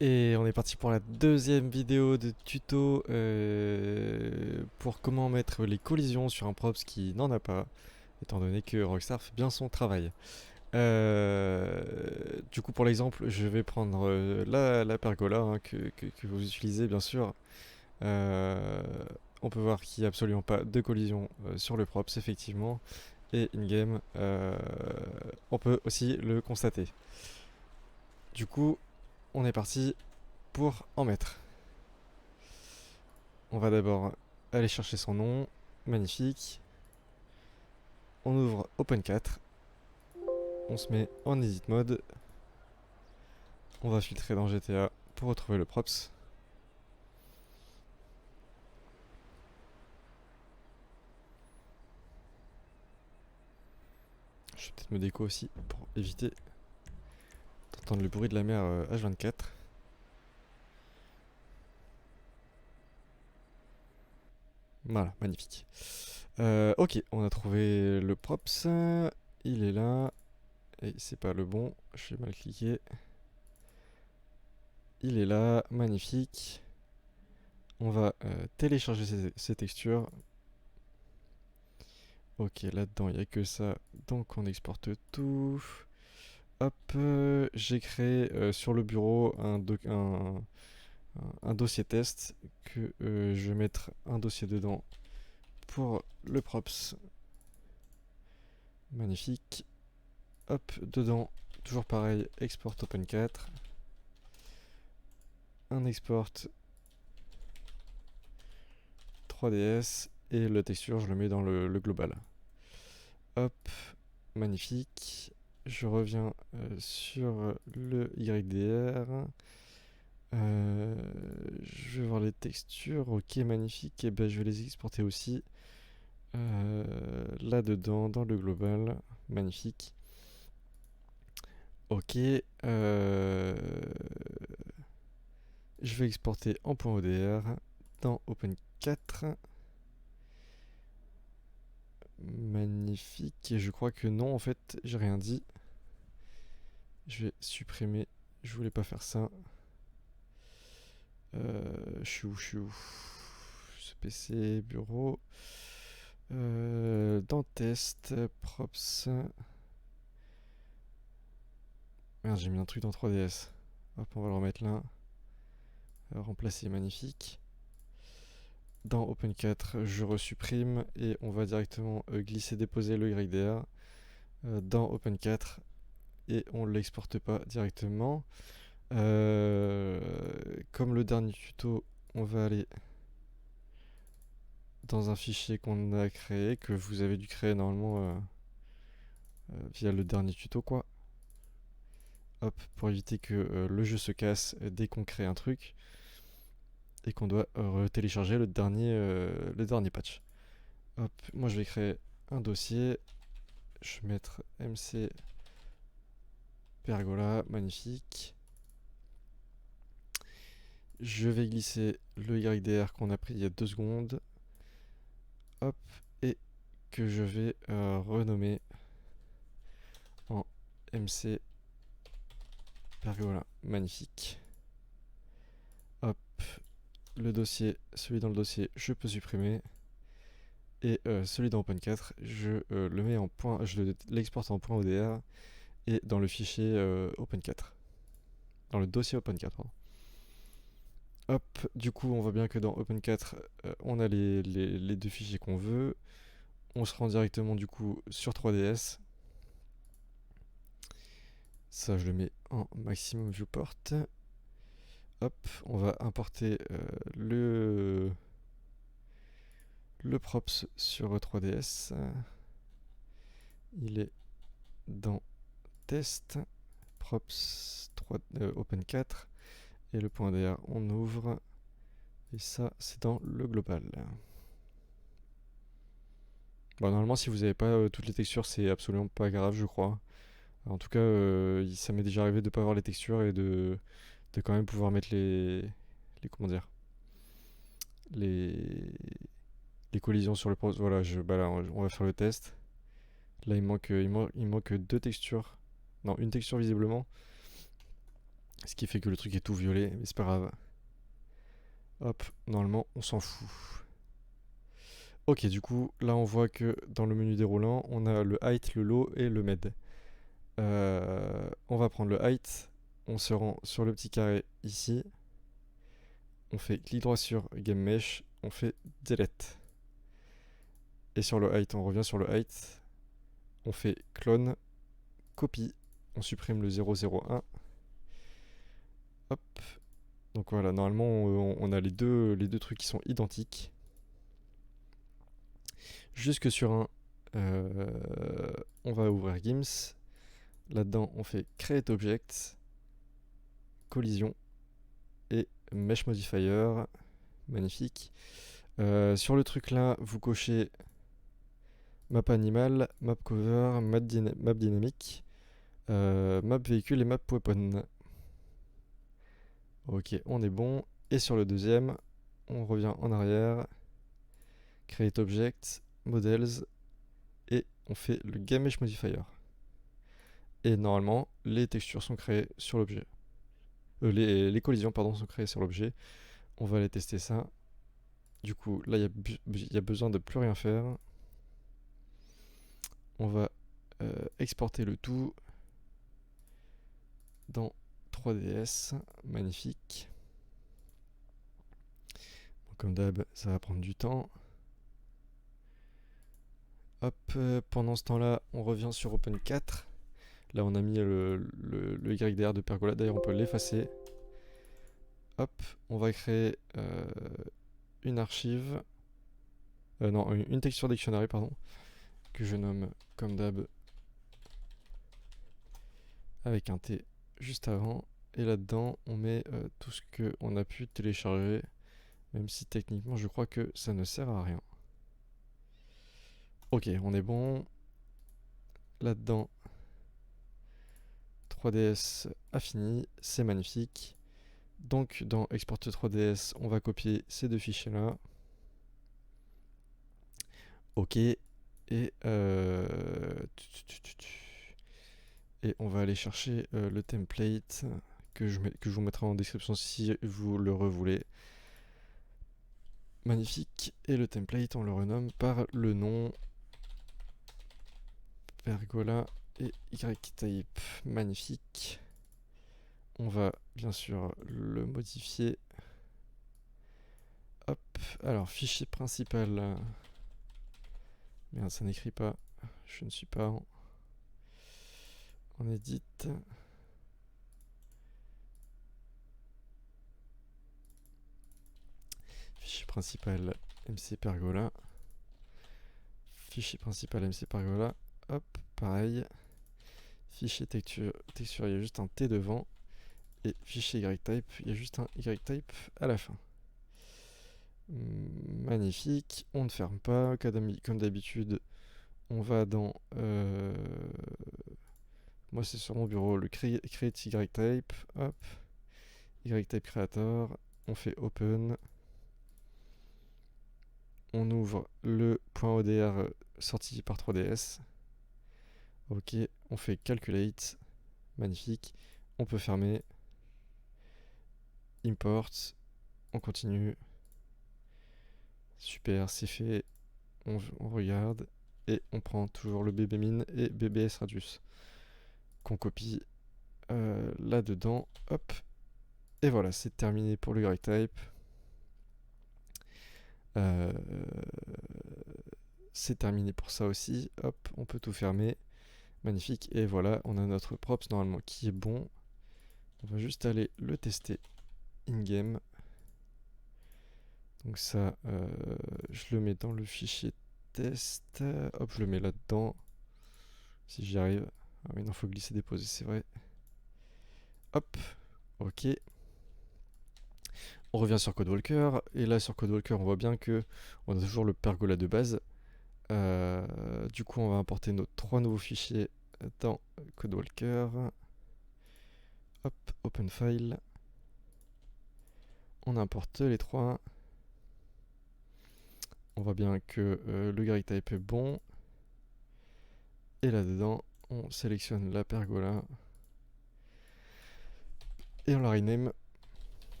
Et on est parti pour la deuxième vidéo de tuto pour comment mettre les collisions sur un props qui n'en a pas, étant donné que Rockstar fait bien son travail. Du coup, pour l'exemple, je vais prendre la pergola hein, que vous utilisez bien sûr. Euh, on peut voir qu'il n'y a absolument pas de collision sur le props, effectivement. Et in-game, on peut aussi le constater. Du coup, on est parti pour en mettre. On va d'abord aller chercher son nom. Magnifique. On ouvre Open 4. On se met en edit mode. On va filtrer dans GTA pour retrouver le props. Je vais peut-être me déco aussi pour éviter d'entendre le bruit de la mer H24. Voilà, magnifique. Ok, on a trouvé le props. Il est là. Et c'est pas le bon. Je vais mal cliquer. Il est là, magnifique. On va télécharger ces textures. Ok, là-dedans, il n'y a que ça. Donc on exporte tout. Hop, j'ai créé sur le bureau un dossier test que je vais mettre un dossier dedans pour le props. Magnifique. Hop, dedans, toujours pareil, export Open 4. Un export 3DS et le texture, je le mets dans le global. Hop, magnifique. Je reviens sur le YDR. Je vais voir les textures. Ok, magnifique. Et ben, je vais les exporter aussi là-dedans, dans le global. Magnifique. Ok. Je vais exporter en .odr dans Open 4. Magnifique. Et je crois que non, en fait, j'ai rien dit. Je vais supprimer. Je voulais pas faire ça. Je suis où Ce PC, bureau. Dans test, props. Merde, j'ai mis un truc dans 3DS. Hop, on va le remettre là. Remplacer, magnifique. Dans Open 4, je resupprime et on va directement glisser, déposer le YDR dans Open 4 et on ne l'exporte pas directement. Comme le dernier tuto, on va aller dans un fichier qu'on a créé, que vous avez dû créer normalement via le dernier tuto quoi. Hop, pour éviter que le jeu se casse dès qu'on crée un truc et qu'on doit télécharger le dernier patch. Hop, moi je vais créer un dossier. Je vais mettre MC Pergola, magnifique. Je vais glisser le YDR qu'on a pris il y a 2 secondes. Hop, et que je vais renommer en MC Pergola, magnifique. Hop, le dossier, celui dans le dossier, je peux supprimer. Et celui dans Open 4, je le mets en point, je l'exporte en .odr et dans le fichier Open 4. Dans le dossier Open 4, pardon. Hop, du coup, on voit bien que dans Open 4, on a les deux fichiers qu'on veut. On se rend directement du coup sur 3DS. Ça, je le mets en maximum viewport. Hop, on va importer le props sur 3DS. Il est dans test, props Open 4. Et le .dr, on ouvre. Et ça, c'est dans le global. Bon, normalement, si vous n'avez pas toutes les textures, c'est absolument pas grave, je crois. En tout cas, ça m'est déjà arrivé de pas avoir les textures et de quand même pouvoir mettre comment dire, les, les collisions sur le poste. Voilà, bah là, on va faire le test. Là, il manque deux textures. Non, une texture visiblement. Ce qui fait que le truc est tout violet, mais c'est pas grave. Hop, normalement, on s'en fout. Ok, du coup, là on voit que dans le menu déroulant, on a le height, le low et le med. On va prendre le height, on se rend sur le petit carré ici, on fait clic droit sur Game Mesh, on fait Delete. Et sur le height, on revient sur le height, on fait clone, copie, on supprime le 001. Hop. Donc voilà, normalement on a les deux trucs qui sont identiques. Jusque sur un, on va ouvrir Gims. Là-dedans, on fait Create Object, collision et Mesh Modifier. Magnifique. Sur le truc là, vous cochez Map Animal, Map Cover, Map Dynamique, Map Véhicule et Map Weapon. Ok, on est bon. Et sur le deuxième, on revient en arrière, Create Object, Models, et on fait le Game Mesh Modifier. Et normalement, les textures sont créées sur l'objet. Les collisions pardon, sont créées sur l'objet. On va aller tester ça. Du coup, là, il y a besoin de plus rien faire. On va exporter le tout dans 3DS. Magnifique. Bon, comme d'hab, ça va prendre du temps. Hop, pendant ce temps-là, on revient sur Open 4. Là, on a mis le YDR de Pergola. D'ailleurs, on peut l'effacer. Hop, on va créer une archive. Non, une texture dictionary, pardon. Que je nomme comme d'hab avec un T juste avant. Et là-dedans, on met tout ce qu'on a pu télécharger. Même si techniquement, je crois que ça ne sert à rien. Ok, on est bon. Là-dedans, 3DS a fini. C'est magnifique. Donc, dans Export 3DS, on va copier ces deux fichiers-là. Ok. Et on va aller chercher le template que je vous mettrai en description si vous le revoulez. Magnifique. Et le template, on le renomme par le nom Pergola et YType. Magnifique. On va bien sûr le modifier. Hop. Alors, fichier principal. Merde, ça n'écrit pas. Je ne suis pas en edit. Fichier principal MC Pergola. Fichier principal MC Pergola. Hop, pareil. Fichier texture, il y a juste un T devant. Et fichier YType, il y a juste un YType à la fin. Magnifique. On ne ferme pas. Comme d'habitude, on va dans... moi, c'est sur mon bureau, le create YType. Hop. YType Creator. On fait Open. On ouvre le .odr sorti par 3DS. Ok, on fait Calculate. Magnifique. On peut fermer. Import. On continue. Super, c'est fait. On regarde. Et on prend toujours le BBmin et BBS Radius qu'on copie là-dedans. Hop. Et voilà, c'est terminé pour le YType. C'est terminé pour ça aussi. Hop, on peut tout fermer. Magnifique. Et voilà, on a notre props normalement qui est bon. On va juste aller le tester in-game. Donc ça, je le mets dans le fichier test. Hop, je le mets là-dedans. Si j'y arrive. Ah oui, non, faut glisser, déposer, c'est vrai. Hop, ok. On revient sur CodeWalker. Et là, sur CodeWalker, on voit bien que on a toujours le Pergola de base. Du coup, on va importer nos 3 nouveaux fichiers dans CodeWalker. Hop, Open File. On importe les 3. On voit bien que le YType est bon. Et là-dedans, on sélectionne la pergola. Et on la rename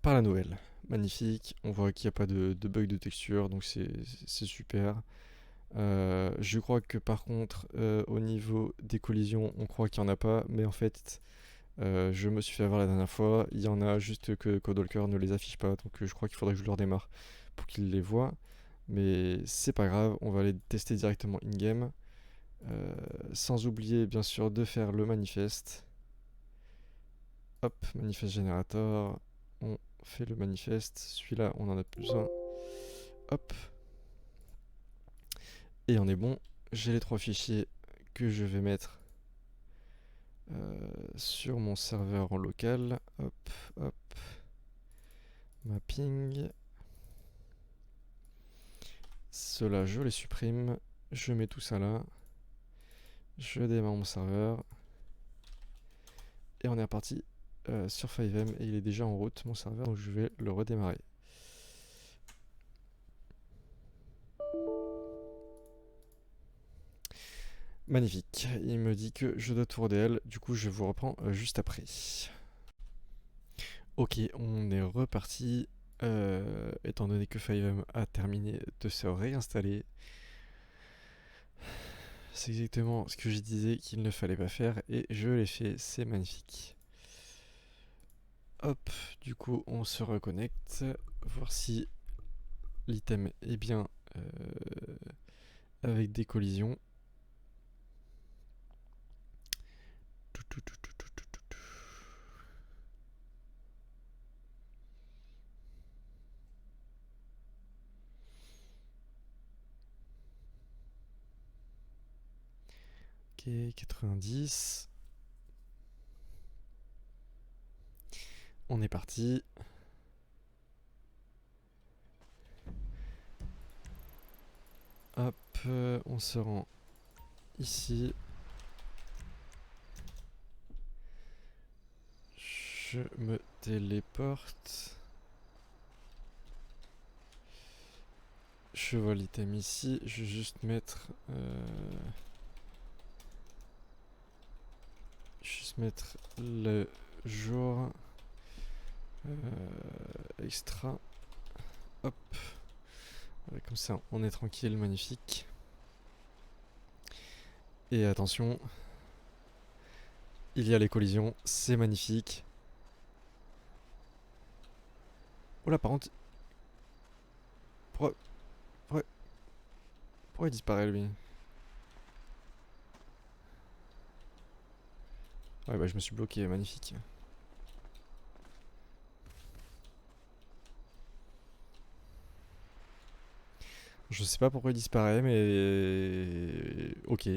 par la nouvelle. Magnifique, on voit qu'il n'y a pas de bug de texture, donc c'est super. Je crois que par contre, au niveau des collisions, on croit qu'il n'y en a pas, mais en fait, je me suis fait avoir la dernière fois. Il y en a, juste que Codewalker ne les affiche pas, donc je crois qu'il faudrait que je le redémarre pour qu'il les voit. Mais c'est pas grave, on va les tester directement in-game. Sans oublier bien sûr de faire le manifeste. Hop, manifeste générateur. On fait le manifeste. Celui-là, on en a besoin. Hop. Et on est bon. J'ai les 3 fichiers que je vais mettre sur mon serveur en local. Hop, hop. Mapping. Ceux-là, je les supprime. Je mets tout ça là. Je démarre mon serveur. Et on est reparti sur FiveM. Et il est déjà en route, mon serveur. Donc je vais le redémarrer. Magnifique. Il me dit que je dois tout RDL. Du coup, je vous reprends juste après. Ok, on est reparti. Étant donné que FiveM a terminé de se réinstaller, c'est exactement ce que je disais qu'il ne fallait pas faire et je l'ai fait, c'est magnifique. Hop, du coup on se reconnecte, voir si l'item est bien avec des collisions. Ok, 90. On est parti. Hop, on se rend ici. Je me téléporte. Je vois l'item ici. Je vais juste mettre... le jour extra. Hop. Ouais, comme ça, on est tranquille, magnifique. Et attention, il y a les collisions, c'est magnifique. Oh là, par contre... Pourquoi il disparaît, lui? Ouais, bah je me suis bloqué, magnifique. Je sais pas pourquoi il disparaît, mais... Ok.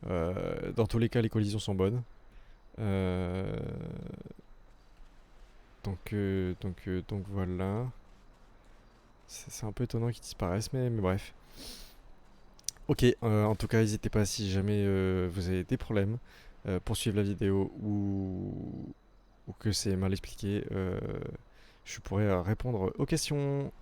Dans tous les cas, les collisions sont bonnes. Donc voilà. C'est un peu étonnant qu'ils disparaissent, mais bref. Ok, en tout cas, n'hésitez pas si jamais vous avez des problèmes pour suivre la vidéo ou que c'est mal expliqué. Je pourrais répondre aux questions.